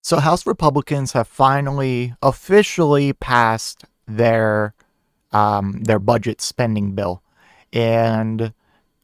So House Republicans have finally officially passed their budget spending bill, and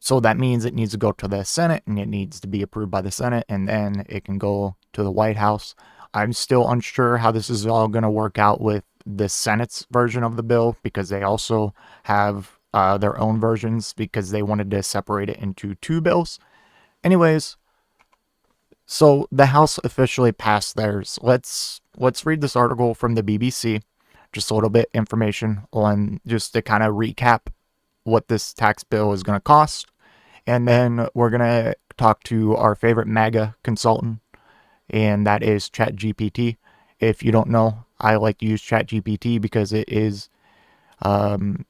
so that means it needs to go to the Senate and it needs to be approved by the Senate, and then it can go to the White House. I'm still unsure how this is all going to work out with the Senate's version of the bill because they also have their own versions because they wanted to separate it into two bills. Anyways, so the House officially passed theirs. Let's read this article from the BBC. Just a little bit information on just to kind of recap what this tax bill is going to cost, and then we're going to talk to our favorite MAGA consultant, and that is ChatGPT. If you don't know, I like to use ChatGPT because it is, um,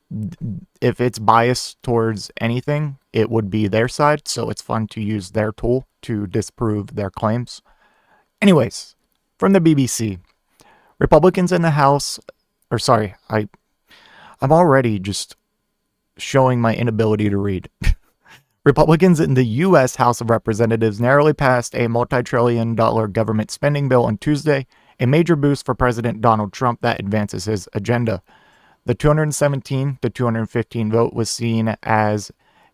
if it's biased towards anything, it would be their side. So it's fun to use their tool to disprove their claims. Anyways, from the BBC, Republicans in the House, or sorry, I'm already just showing my inability to read. Republicans in the U.S. House of Representatives narrowly passed a multi-trillion-dollar government spending bill on Tuesday, a major boost for President Donald Trump that advances his agenda. The 217 to 215 vote was seen as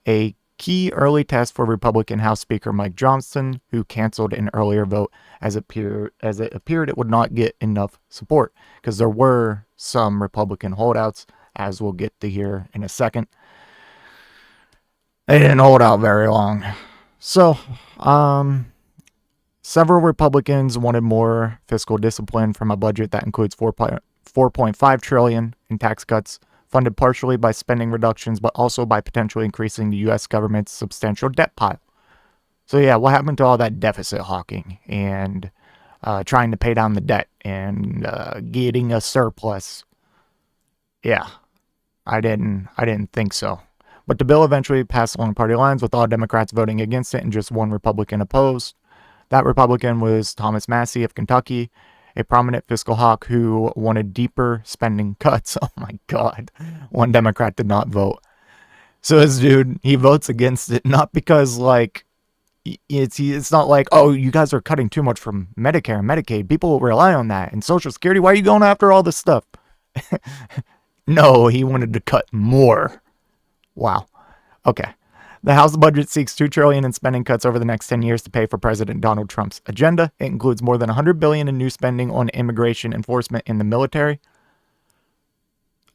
a key early test for Republican House Speaker Mike Johnson, who canceled an earlier vote as it appeared it would not get enough support, because there were some Republican holdouts, as we'll get to hear in a second. They didn't hold out very long. So, several Republicans wanted more fiscal discipline from a budget that includes 4.5 trillion in tax cuts, funded partially by spending reductions, but also by potentially increasing the U.S. government's substantial debt pile. So yeah, what happened to all that deficit hawking and trying to pay down the debt and getting a surplus? Yeah, I didn't think so. But the bill eventually passed along party lines, with all Democrats voting against it and just one Republican opposed. That Republican was Thomas Massie of Kentucky, a prominent fiscal hawk who wanted deeper spending cuts. Oh my God. One Democrat did not vote. So this dude, he votes against it, not because like it's not like, oh, you guys are cutting too much from Medicare and Medicaid. People will rely on that. And Social Security, why are you going after all this stuff? No, he wanted to cut more. Wow. Okay. The House budget seeks $2 trillion in spending cuts over the next 10 years to pay for President Donald Trump's agenda. It includes more than $100 billion in new spending on immigration enforcement in the military.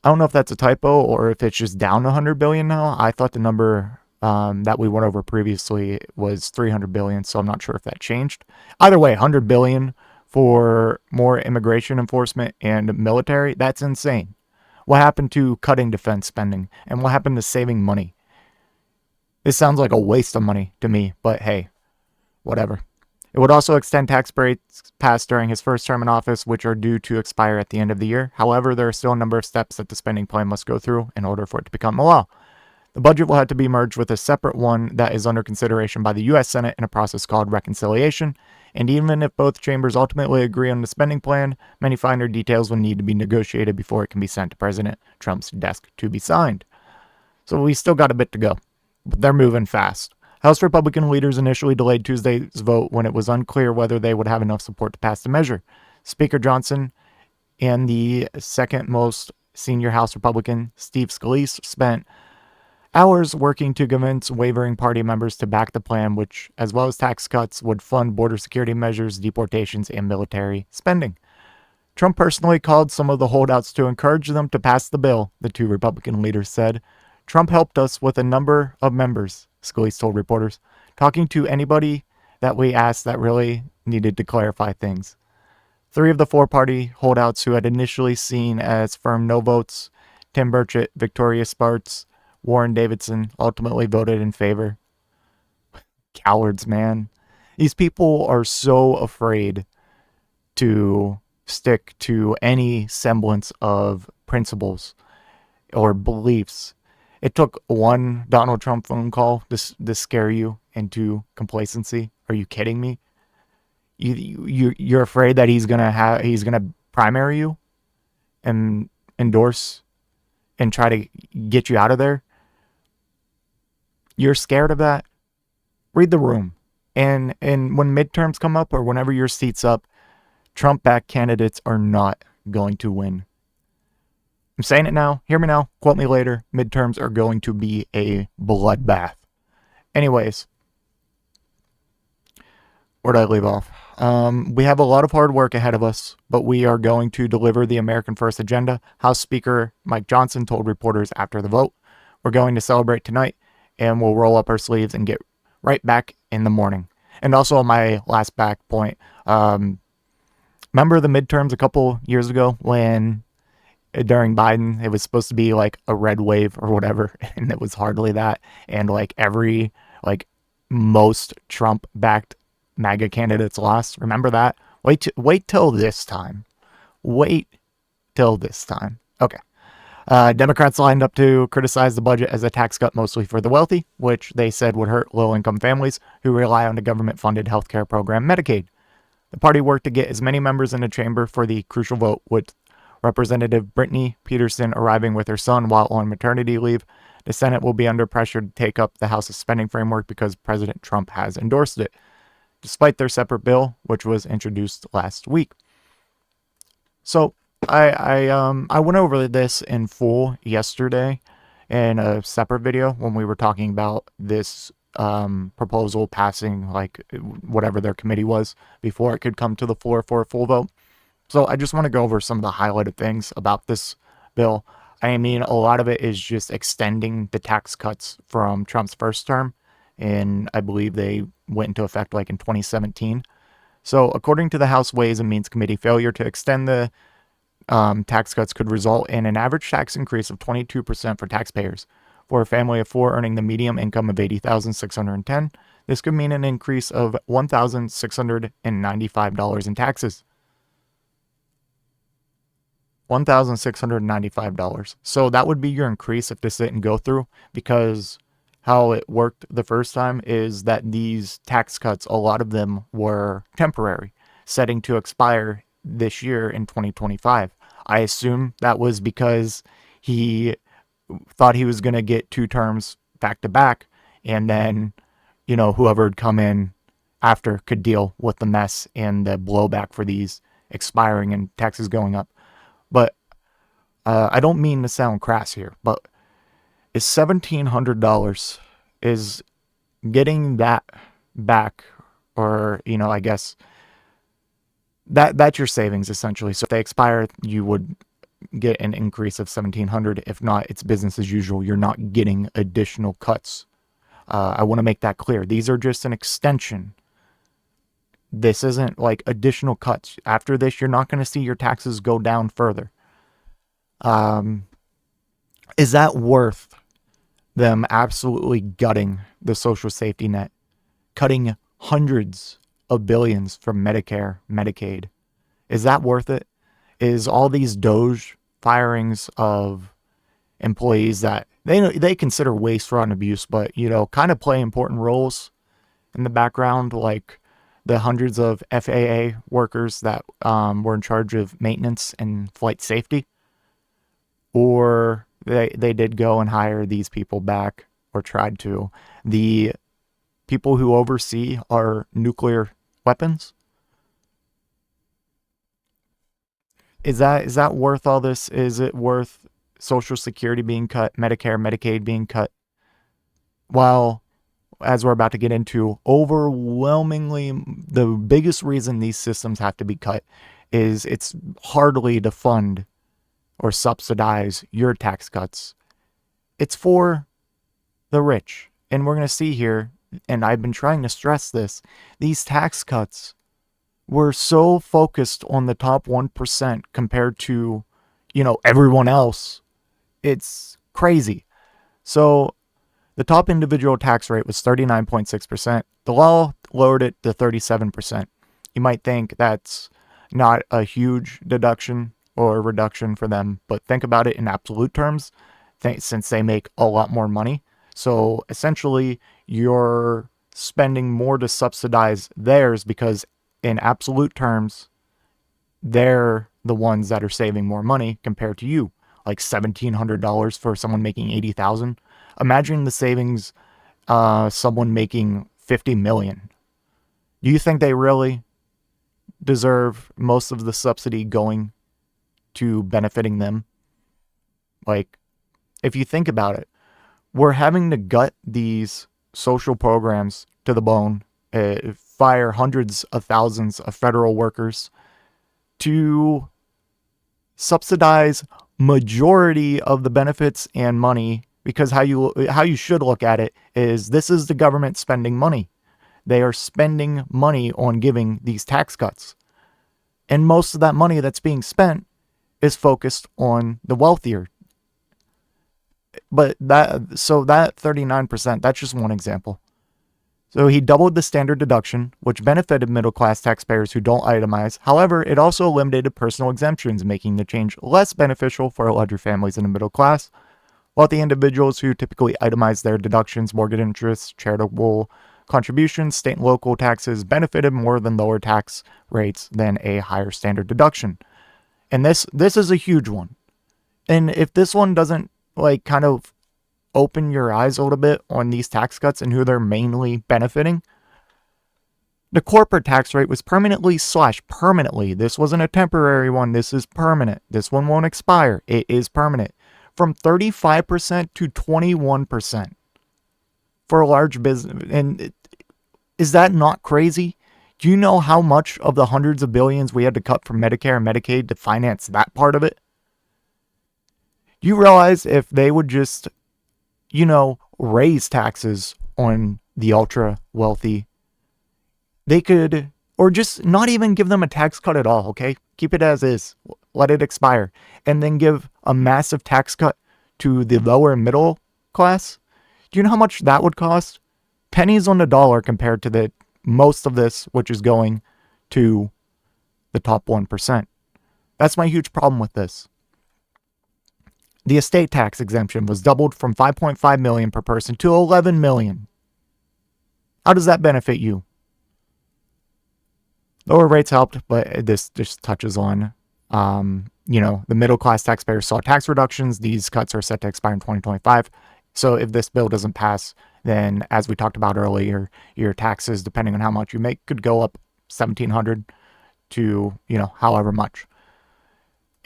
I don't know if that's a typo or if it's just down $100 billion now. I thought the number that we went over previously was $300 billion, so I'm not sure if that changed. Either way, $100 billion for more immigration enforcement and military, that's insane. What happened to cutting defense spending? And what happened to saving money? This sounds like a waste of money to me, but hey, whatever. It would also extend tax breaks passed during his first term in office, which are due to expire at the end of the year. However, there are still a number of steps that the spending plan must go through in order for it to become a law. The budget will have to be merged with a separate one that is under consideration by the U.S. Senate in a process called reconciliation. And even if both chambers ultimately agree on the spending plan, many finer details will need to be negotiated before it can be sent to President Trump's desk to be signed. So we still got a bit to go, but they're moving fast. House Republican leaders initially delayed Tuesday's vote when it was unclear whether they would have enough support to pass the measure. Speaker Johnson and the second most senior House Republican, Steve Scalise, spent hours working to convince wavering party members to back the plan, which, as well as tax cuts, would fund border security measures, deportations, and military spending. Trump personally called some of the holdouts to encourage them to pass the bill, the two Republican leaders said. Trump helped us with a number of members, Scalise told reporters, talking to anybody that we asked that really needed to clarify things. Three of the four-party holdouts who had initially seen as firm no votes, Tim Burchett, Victoria Spartz, Warren Davidson, ultimately voted in favor. Cowards, man. These people are so afraid to stick to any semblance of principles or beliefs. It took one Donald Trump phone call to scare you into complacency. Are you kidding me? You're afraid that he's gonna primary you and endorse and try to get you out of there. You're scared of that? Read the room. And when midterms come up or whenever your seat's up, Trump-backed candidates are not going to win. I'm saying it now. Hear me now. Quote me later. Midterms are going to be a bloodbath. Anyways, where did I leave off? We have a lot of hard work ahead of us, but we are going to deliver the American First agenda. House Speaker Mike Johnson told reporters after the vote, we're going to celebrate tonight, and we'll roll up our sleeves and get right back in the morning. And also on my last back point, remember the midterms a couple years ago when during Biden, it was supposed to be like a red wave or whatever, and it was hardly that. And most Trump-backed MAGA candidates lost. Remember that? Wait till this time. Wait till this time. Okay. Democrats lined up to criticize the budget as a tax cut mostly for the wealthy, which they said would hurt low-income families who rely on the government-funded healthcare program Medicaid. The party worked to get as many members in the chamber for the crucial vote, with Representative Brittany Peterson arriving with her son while on maternity leave. The Senate will be under pressure to take up the House's spending framework because President Trump has endorsed it, despite their separate bill, which was introduced last week. So I went over this in full yesterday in a separate video when we were talking about this proposal passing, like whatever their committee was, before it could come to the floor for a full vote. So I just want to go over some of the highlighted things about this bill. I mean, a lot of it is just extending the tax cuts from Trump's first term, and I believe they went into effect like in 2017. So according to the House Ways and Means Committee, failure to extend the tax cuts could result in an average tax increase of 22% for taxpayers. For a family of four earning the median income of $80,610, this could mean an increase of $1,695 in taxes. $1,695. So that would be your increase if this didn't go through, because how it worked the first time is that these tax cuts, a lot of them were temporary, setting to expire this year in 2025. I assume that was because he thought he was going to get 2 terms back to back, and then, whoever would come in after could deal with the mess and the blowback for these expiring and taxes going up. But I don't mean to sound crass here, but is $1,700 is getting that back, or I guess that's your savings essentially. So if they expire, you would get an increase of $1,700. If not, it's business as usual. You're not getting additional cuts. I want to make that clear. These are just an extension. This isn't like additional cuts. After this, you're not going to see your taxes go down further. Is that worth them absolutely gutting the social safety net, cutting hundreds of billions from Medicare, Medicaid? Is that worth it? Is all these Doge firings of employees that they consider waste, fraud, and abuse, but kind of play important roles in the background, like the hundreds of FAA workers that were in charge of maintenance and flight safety? Or they did go and hire these people back, or tried to. The people who oversee our nuclear weapons? Is that worth all this? Is it worth Social Security being cut, Medicare, Medicaid being cut? While, as we're about to get into, overwhelmingly the biggest reason these systems have to be cut is it's hardly to fund or subsidize your tax cuts. It's for the rich. And we're going to see here, and I've been trying to stress this, these tax cuts were so focused on the top 1% compared to, everyone else. It's crazy. So the top individual tax rate was 39.6%. The law lowered it to 37%. You might think that's not a huge deduction or reduction for them, but think about it in absolute terms, since they make a lot more money. So essentially, you're spending more to subsidize theirs, because in absolute terms, they're the ones that are saving more money compared to you. Like $1,700 for someone making $80,000. Imagine the savings someone making $50 million. Do you think they really deserve most of the subsidy going to benefiting them. Like, if you think about it, we're having to gut these social programs to the bone, fire hundreds of thousands of federal workers to subsidize majority of the benefits and money, because how you should look at it is, this is the government spending money. They are spending money on giving these tax cuts. And most of that money that's being spent is focused on the wealthier. But that 39%, that's just one example. So he doubled the standard deduction, which benefited middle-class taxpayers who don't itemize. However, it also eliminated personal exemptions, making the change less beneficial for larger families in the middle class. Wealthy individuals who typically itemize their deductions, mortgage interest, charitable contributions, state and local taxes benefited more than lower tax rates than a higher standard deduction. And this is a huge one. And if this one doesn't kind of open your eyes a little bit on these tax cuts and who they're mainly benefiting, the corporate tax rate was permanently slashed. Permanently. This wasn't a temporary one. This is permanent. This one won't expire. It is permanent. From 35% to 21% for a large business. And is that not crazy? Do you know how much of the hundreds of billions we had to cut from Medicare and Medicaid to finance that part of it? Do you realize if they would just, raise taxes on the ultra wealthy, they could, or just not even give them a tax cut at all, okay? Keep it as is. Let it expire. And then give a massive tax cut to the lower and middle class. Do you know how much that would cost? Pennies on the dollar compared to the most of this, which is going to the top 1%. That's my huge problem with this. The estate tax exemption was doubled from $5.5 million per person to $11 million. How does that benefit you? Lower rates helped, but this just touches on, the middle class taxpayers saw tax reductions. These cuts are set to expire in 2025. So if this bill doesn't pass, then as we talked about earlier, your taxes, depending on how much you make, could go up $1,700 to, however much.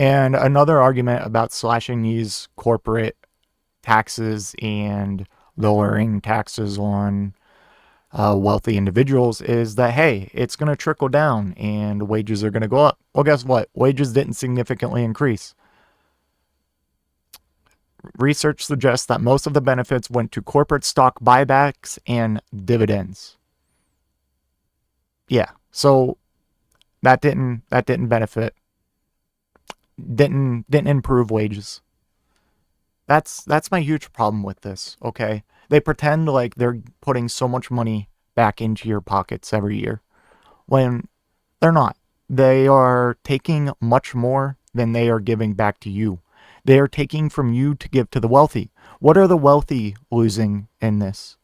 And another argument about slashing these corporate taxes and lowering taxes on wealthy individuals is that, hey, it's going to trickle down and wages are going to go up. Well, guess what? Wages didn't significantly increase. Research suggests that most of the benefits went to corporate stock buybacks and dividends. Yeah, so that didn't benefit. Didn't improve wages. That's my huge problem with this, okay? They pretend like they're putting so much money back into your pockets every year when they're not. They are taking much more than they are giving back to you. They are taking from you to give to the wealthy. What are the wealthy losing in this?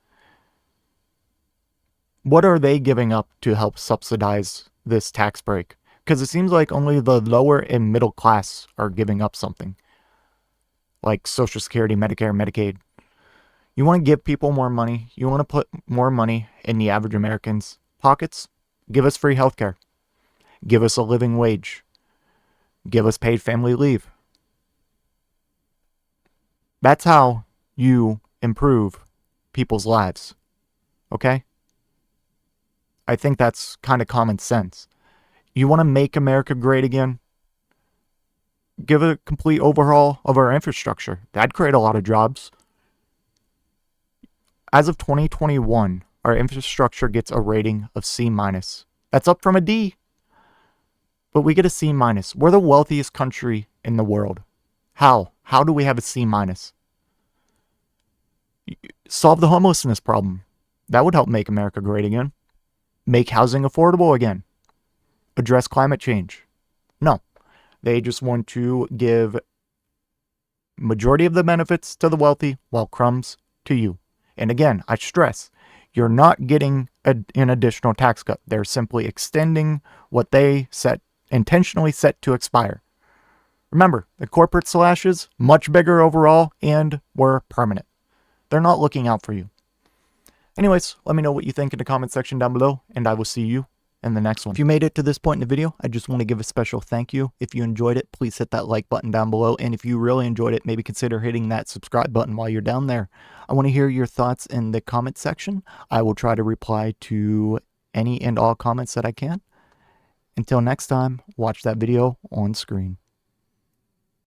What are they giving up to help subsidize this tax break? Because it seems like only the lower and middle class are giving up something. Like Social Security, Medicare, Medicaid. You want to give people more money. You want to put more money in the average American's pockets. Give us free healthcare. Give us a living wage. Give us paid family leave. That's how you improve people's lives. Okay? I think that's kind of common sense. You want to make America great again? Give a complete overhaul of our infrastructure. That'd create a lot of jobs. As of 2021, our infrastructure gets a rating of C-. That's up from a D. But we get a C-. We're the wealthiest country in the world. How? How do we have a C-? Solve the homelessness problem. That would help make America great again. Make housing affordable again. Address climate change. No. They just want to give majority of the benefits to the wealthy while crumbs to you. And again, I stress, you're not getting an additional tax cut. They're simply extending what they intentionally set to expire. Remember, the corporate slashes, much bigger overall, and were permanent. They're not looking out for you. Anyways, let me know what you think in the comment section down below, and I will see you in the next one. If you made it to this point in the video, I just want to give a special thank you. If you enjoyed it, please hit that like button down below. And if you really enjoyed it, maybe consider hitting that subscribe button while you're down there. I want to hear your thoughts in the comment section. I will try to reply to any and all comments that I can. Until next time, watch that video on screen.